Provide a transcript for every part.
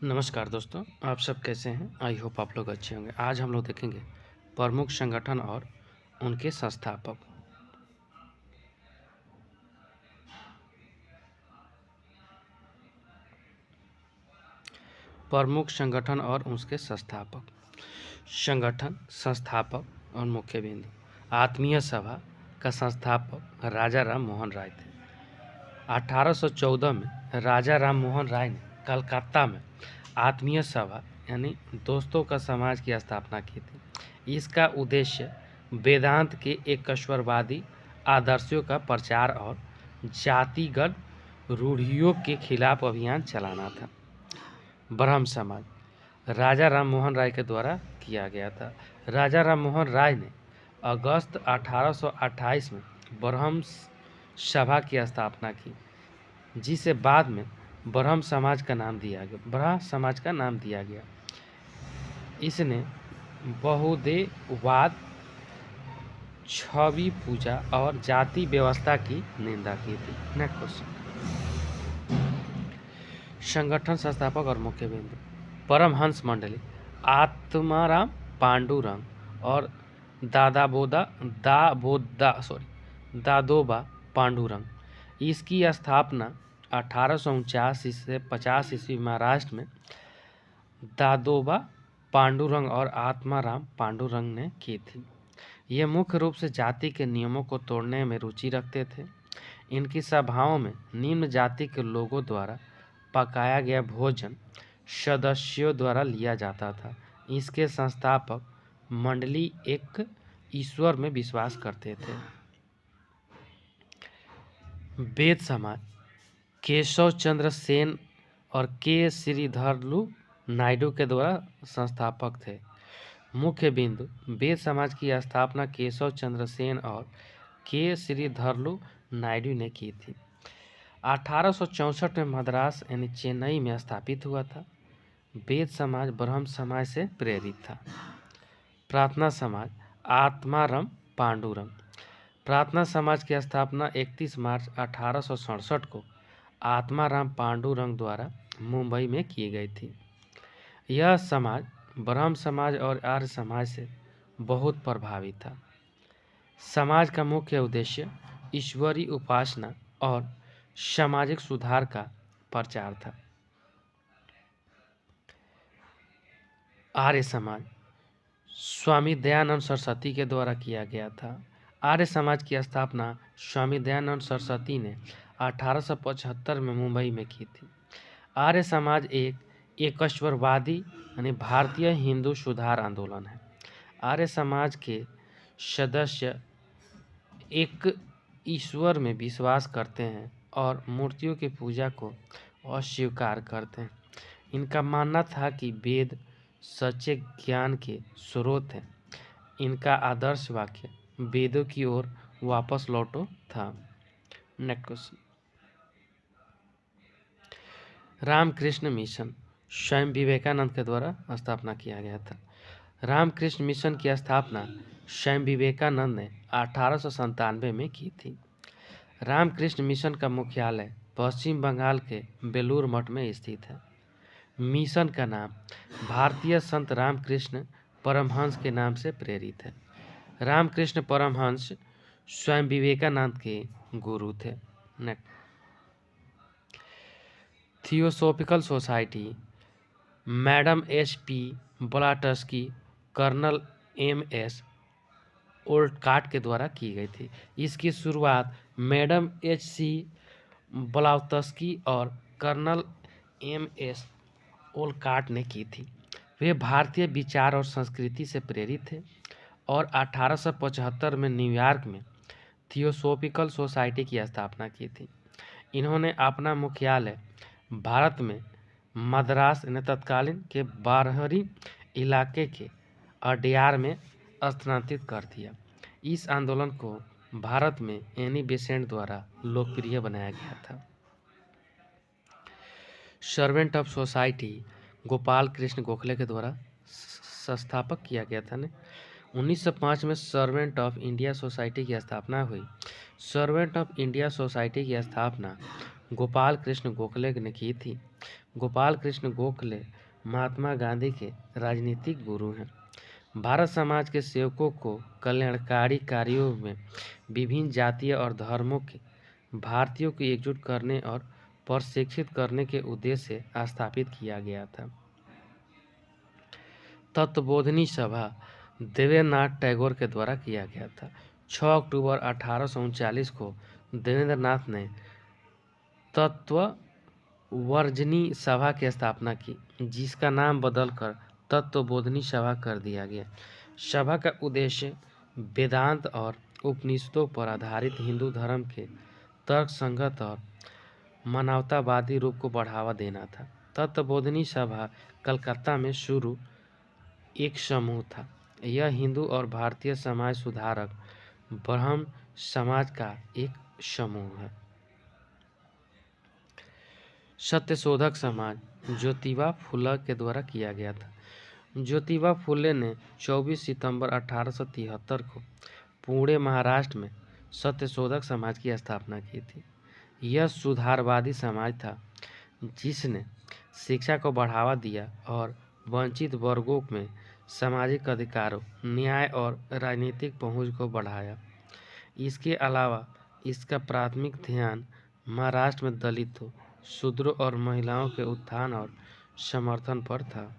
नमस्कार दोस्तों, आप सब कैसे हैं? आई होप आप लोग अच्छे होंगे। आज हम लोग देखेंगे प्रमुख संगठन और उनके संस्थापक। प्रमुख संगठन और उसके संस्थापक। संगठन, संस्थापक और मुख्य बिंदु। आत्मीय सभा का संस्थापक राजा राम मोहन राय थे। 1814 में राजा राम मोहन राय ने कलकत्ता में आत्मीय सभा यानी दोस्तों का समाज की स्थापना की थी। इसका उद्देश्य वेदांत के एकश्वरवादी आदर्शों का प्रचार और जातिगत रूढ़ियों के खिलाफ अभियान चलाना था। ब्रह्म समाज राजा राम मोहन राय के द्वारा किया गया था। राजा राम मोहन राय ने अगस्त 1828 में ब्रह्म सभा की स्थापना की, जिसे बाद में ब्रह्म समाज का नाम दिया गया। इसने बहुदेववाद, छवि पूजा और जाति व्यवस्था की निंदा की थी। Next question. संगठन, संस्थापक और मुख्य बिंदु। परमहंस मंडली आत्माराम पांडुरंग और दादोबा पांडुरंग। इसकी स्थापना 1849 से 50 ईस्वी महाराष्ट्र में दादोबा पांडुरंग और आत्माराम पांडुरंग ने की थी। ये मुख्य रूप से जाति के नियमों को तोड़ने में रुचि रखते थे। इनकी सभाओं में निम्न जाति के लोगों द्वारा पकाया गया भोजन सदस्यों द्वारा लिया जाता था। इसके संस्थापक मंडली एक ईश्वर में विश्वास करते थे। वेद समाज केशव चंद्र सेन और के श्रीधरलू नायडू के द्वारा संस्थापक थे। मुख्य बिंदु। वेद समाज की स्थापना केशव चंद्र सेन और के श्रीधरलू नायडू ने की थी। 1864 में मद्रास यानी चेन्नई में स्थापित हुआ था। वेद समाज ब्रह्म समाज से प्रेरित था। प्रार्थना समाज आत्माराम पांडुरंग। प्रार्थना समाज की स्थापना 31 मार्च 1867 को आत्माराम पांडुरंग द्वारा मुंबई में की गई थी। यह समाज ब्रह्म समाज और आर्य समाज से बहुत प्रभावित था। समाज का मुख्य उद्देश्य ईश्वरीय उपासना और सामाजिक सुधार का प्रचार था। आर्य समाज स्वामी दयानंद सरस्वती के द्वारा किया गया था। आर्य समाज की स्थापना स्वामी दयानंद सरस्वती ने 1875 में मुंबई में की थी। आर्य समाज एक एकश्वरवादी यानी भारतीय हिंदू सुधार आंदोलन है। आर्य समाज के सदस्य एक ईश्वर में विश्वास करते हैं और मूर्तियों की पूजा को अस्वीकार करते हैं। इनका मानना था कि वेद सच्चे ज्ञान के स्रोत हैं। इनका आदर्श वाक्य वेदों की ओर वापस लौटो था। Next question. रामकृष्ण मिशन स्वयं विवेकानंद के द्वारा स्थापना किया गया था। रामकृष्ण मिशन की स्थापना स्वयं विवेकानंद ने 1897 में की थी। रामकृष्ण मिशन का मुख्यालय पश्चिम बंगाल के बेलूर मठ में स्थित है। मिशन का नाम भारतीय संत रामकृष्ण परमहंस के नाम से प्रेरित है। रामकृष्ण परमहंस स्वयं विवेकानंद के गुरु थे। Next. Theosophical society madam H P. Blavatsky, colonel M S. Olcott के द्वारा की गई थी। इसकी शुरुआत मैडम एच.सी. ब्लॉटस्की और कर्नल एम.एस. ओल्डकाट ने की थी। वे भारतीय विचार और संस्कृति से प्रेरित थे और 1875 में न्यूयॉर्क में थियोसॉफिकल सोसाइटी की स्थापना की थी। इन्होंने अपना मुख्यालय भारत में मद्रास यानी तत्कालीन के बारहरी इलाके के अडयार में स्थानांतरित कर दिया। इस आंदोलन को भारत में एनी बेसेंट द्वारा लोकप्रिय बनाया गया था। Servant of society Gopal Krishna Gokhale के द्वारा संस्थापक किया गया था। 1905 में सर्वेंट ऑफ इंडिया सोसाइटी की स्थापना हुई। सर्वेंट ऑफ इंडिया सोसाइटी की स्थापना गोपाल कृष्ण गोखले ने की थी। गोपाल कृष्ण गोखले महात्मा गांधी के राजनीतिक गुरु हैं। भारत समाज के सेवकों को कल्याणकारी कार्यों में विभिन्न जातीय और धर्मों के भारतीयों को एकजुट करने और प्रशिक्षित करने के उद्देश्य से स्थापित किया गया था। तत्वबोधिनी सभा देवेंद्रनाथ टैगोर के द्वारा किया गया था। 6 अक्टूबर 1839 को देवेंद्रनाथ ने तत्ववर्धिनी सभा की स्थापना की, जिसका नाम बदलकर तत्वबोधिनी सभा कर दिया गया। सभा का उद्देश्य वेदांत और उपनिषदों पर आधारित हिंदू धर्म के तर्कसंगत और मानवतावादी रूप को बढ़ावा देना था। तत्वबोधिनी सभा कलकत्ता में शुरू एक समूह था। यह हिंदू और भारतीय समाज सुधारक ब्रह्म समाज का एक समूह है। सत्यशोधक समाज ज्योतिबा फुले के द्वारा किया गया था। ज्योतिबा फुले ने 24 सितंबर 1873 को पुणे महाराष्ट्र में सत्यशोधक समाज की स्थापना की थी। यह सुधारवादी समाज था जिसने शिक्षा को बढ़ावा दिया और वंचित वर्गों में सामाजिक अधिकारों, न्याय और राजनीतिक पहुंच को बढ़ाया। इसके अलावा इसका प्राथमिक ध्यान महाराष्ट्र में दलितों, शूद्रों और महिलाओं के उत्थान और समर्थन पर था।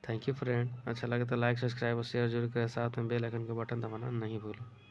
Thank you friend. अच्छा लगे तो लाइक, सब्सक्राइब और शेयर जरूर करें। साथ में बेल आइकन का बटन दबाना नहीं भूलें।